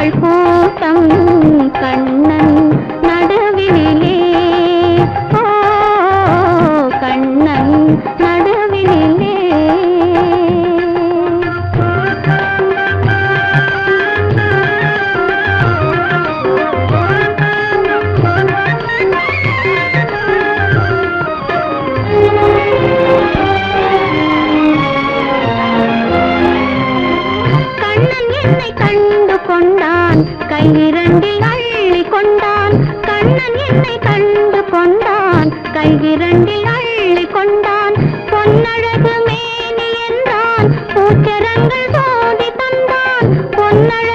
மக்கள் கூட்டம் கண்ணன் நடுவினிலே, ஓ கண்ணன் நடுவினிலே. கண்டு கொண்டான் கையிரண்டில் அள்ளி கொண்டான், கண்ணன் என்னை கண்டு கொண்டான் கையிரண்டில் அள்ளி கொண்டான். பொன்னழகு மேனி என்றான், பூச்சரங்கள் சோதி தந்தான், பொன்னழகு